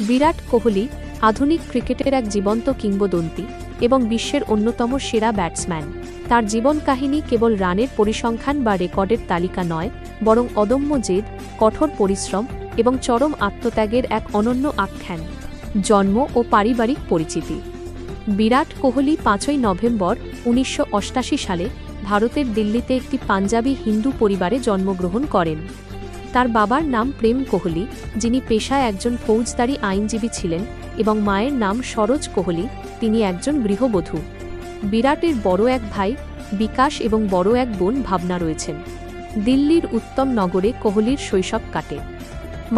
বিরাট কোহলি আধুনিক ক্রিকেটের এক জীবন্ত কিংবদন্তি এবং বিশ্বের অন্যতম সেরা ব্যাটসম্যান। তার জীবন কাহিনী কেবল রানের পরিসংখ্যান বা রেকর্ডের তালিকা নয়, বরং অদম্য জেদ, কঠোর পরিশ্রম এবং চরম আত্মত্যাগের এক অনন্য আখ্যান। জন্ম ও পারিবারিক পরিচিতি। বিরাট কোহলি 5ই নভেম্বর 1988 সালে ভারতের দিল্লিতে একটি পাঞ্জাবি হিন্দু পরিবারে জন্মগ্রহণ করেন। তার বাবার নাম প্রেম কোহলি, যিনি পেশায় একজন ফৌজদারি আইনজীবী ছিলেন, এবং মায়ের নাম সরোজ কোহলি, তিনি একজন গৃহবধূ। বিরাটের বড় এক ভাই বিকাশ এবং বড় এক বোন ভাবনা রয়েছেন। দিল্লির উত্তম নগরে কোহলির শৈশব কাটে।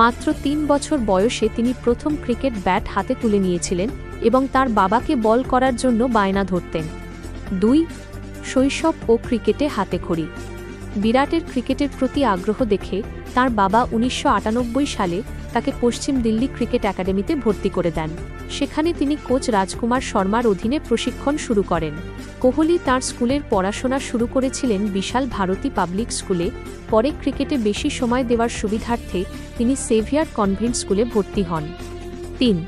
মাত্র 3 বছর বয়সে তিনি প্রথম ক্রিকেট ব্যাট হাতে তুলে নিয়েছিলেন এবং তার বাবাকে বল করার জন্য বায়না ধরতেন। 2. শৈশব ও ক্রিকেটে হাতেখড়ি। বিরাটের ক্রিকেটের প্রতি আগ্রহ দেখে তার বাবা 1998 সালে তাকে পশ্চিম দিল্লি ক্রিকেট একাডেমিতে ভর্তি করে দেন। সেখানে তিনি কোচ রাজকুমার শর্মার অধীনে প্রশিক্ষণ শুরু করেন। কোহলি তার স্কুলের পড়াশোনা শুরু করেছিলেন বিশাল ভারতী পাবলিক স্কুলে। পরে ক্রিকেটে বেশি সময় দেওয়ার সুবিধার্থে তিনি সেভিয়ার কনভেন্ট স্কুলে ভর্তি হন। 3.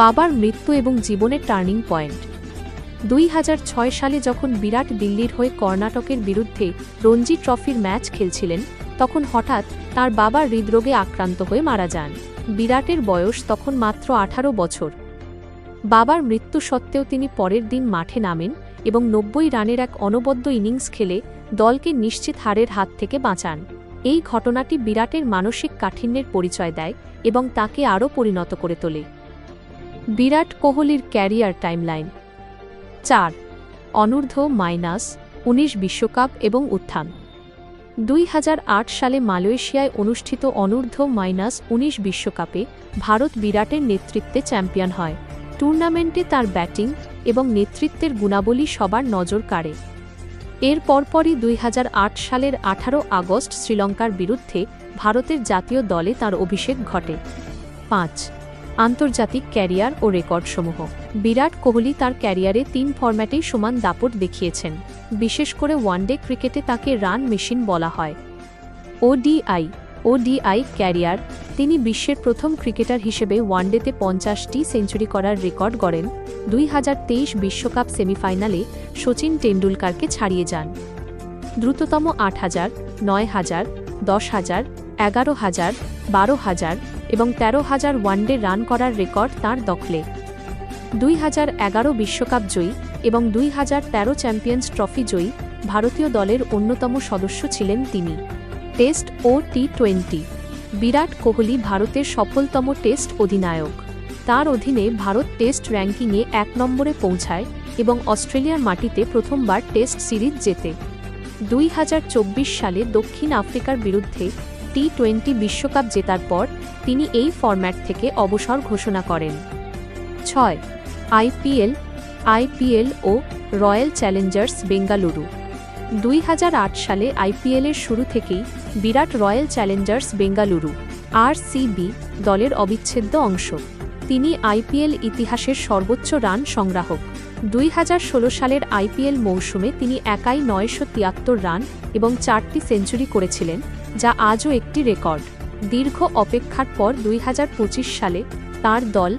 বাবার মৃত্যু এবং জীবনের টার্নিং পয়েন্ট। 2006 সালে যখন বিরাট দিল্লির হয়ে কর্ণাটকের বিরুদ্ধে রঞ্জি ট্রফির ম্যাচ খেলছিলেন, তখন হঠাৎ তার বাবা হৃদরোগে আক্রান্ত হয়ে মারা যান। বিরাটের বয়স তখন মাত্র 18 বছর। বাবার মৃত্যু সত্ত্বেও তিনি পরের দিন মাঠে নামেন এবং 90 রানের এক অনবদ্য ইনিংস খেলে দলকে নিশ্চিত হারের হাত থেকে বাঁচান। এই ঘটনাটি বিরাটের মানসিক কাঠিন্যের পরিচয় দেয় এবং তাকে আরও পরিণত করে তোলে। বিরাট কোহলির ক্যারিয়ার টাইমলাইন। 4. অনূর্ধ্ব-19 বিশ্বকাপ এবং উত্থান। 2008 সালে মালয়েশিয়ায় অনুষ্ঠিত অনূর্ধ্ব-19 বিশ্বকাপে ভারত বিরাটের নেতৃত্বে চ্যাম্পিয়ন হয়। টুর্নামেন্টে তার ব্যাটিং এবং নেতৃত্বের গুণাবলী সবার নজর কাড়ে। এর পরপরই 2008 সালের 18 আগস্ট শ্রীলঙ্কার বিরুদ্ধে ভারতের জাতীয় দলে তার অভিষেক ঘটে। 5. আন্তর্জাতিক ক্যারিয়ার ও রেকর্ডসমূহ। বিরাট কোহলি তার ক্যারিয়ারে 3 ফরম্যাটেই সমান দাপট দেখিয়েছেন। বিশেষ করে ওয়ানডে ক্রিকেটে তাকে রান মেশিন বলা হয়। ODI career. তিনি বিশ্বের প্রথম ক্রিকেটার হিসেবে ওয়ানডেতে 50টি সেঞ্চুরি করার রেকর্ড গড়েন। 2023 বিশ্বকাপ সেমিফাইনালে শচীন টেন্ডুলকারকে ছাড়িয়ে যান। দ্রুততম 8000, 9000, 10000, 11000, 12000 এবং 13000 ওয়ানডে রান করার রেকর্ড তাঁর দখলে। 2011 বিশ্বকাপ জয়ী এবং 2013 চ্যাম্পিয়ন্স ট্রফি জয়ী ভারতীয় দলের অন্যতম সদস্য ছিলেন তিনি। টেস্ট ও টি20। বিরাট কোহলি ভারতের সফলতম টেস্ট অধিনায়ক। তার অধীনে ভারত টেস্ট র্যাঙ্কিংয়ে 1 নম্বরে পৌঁছায় এবং অস্ট্রেলিয়ার মাটিতে প্রথমবার টেস্ট সিরিজ জেতে। 2024 সালে দক্ষিণ আফ্রিকার বিরুদ্ধে টি20 বিশ্বকাপ জেতার পর তিনি এই ফরম্যাট থেকে অবসর ঘোষণা করেন। 6. আইপিএল ও রয়্যাল চ্যালেঞ্জার্স বেঙ্গালুরু। 2008 সালে আইপিএলের শুরু থেকেই বিরাট রয়্যাল চ্যালেঞ্জার্স বেঙ্গালুরু (আরসিবি) দলের অবিচ্ছেদ্য অংশ। তিনি আইপিএল ইতিহাসের সর্বোচ্চ রান সংগ্রাহক। 2016 সালের আইপিএল মৌসুমে তিনি একাই 973 রান এবং 4টি সেঞ্চুরি করেছিলেন, যা আজও একটি রেকর্ড। দীর্ঘ অপেক্ষার পর 2025 সালে তার দল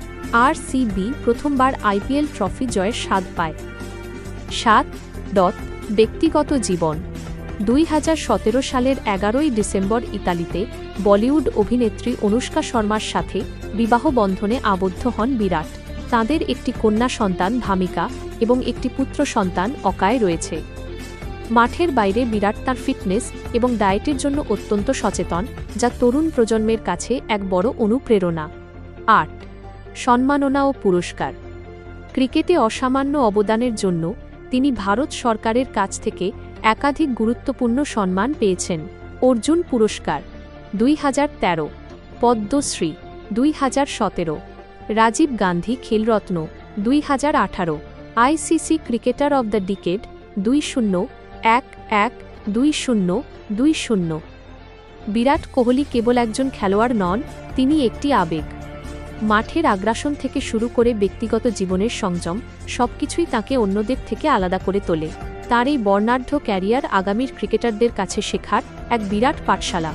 আরসিবি প্রথমবার আইপিএল ট্রফি জয়ের স্বাদ পায়। 7. ব্যক্তিগত জীবন। 2017 সালের 11ই ডিসেম্বর ইতালিতে বলিউড অভিনেত্রী অনুষ্কা শর্মার সাথে বিবাহ বন্ধনে আবদ্ধ হন বিরাট। তাঁদের একটি কন্যা সন্তান ভামিকা এবং একটি পুত্র সন্তান অকায় রয়েছে। মাঠের বাইরে বিরাট তাঁর ফিটনেস এবং ডায়েটের জন্য অত্যন্ত সচেতন, যা তরুণ প্রজন্মের কাছে এক বড় অনুপ্রেরণা। 8. সম্মাননা ও পুরস্কার। ক্রিকেটে অসামান্য অবদানের জন্য তিনি ভারত সরকারের কাছ থেকে একাধিক গুরুত্বপূর্ণ সম্মান পেয়েছেন। অর্জুন পুরস্কার 2013, Padma Shri 2017, Rajiv Gandhi Khel Ratna 2018, ICC cricketer of the decade 2011-2020। Virat Kohli কেবল একজন খেলোয়াড় নন, তিনি একটি আবেগ। মাঠের আগ্রাসন থেকে শুরু করে ব্যক্তিগত জীবনের সংযম, সবকিছুই তাঁকে অন্যদের থেকে আলাদা করে তোলে। তার এই বর্ণাঢ্য ক্যারিয়ার আগামীর ক্রিকেটারদের কাছে শেখার এক বিরাট পাঠশালা।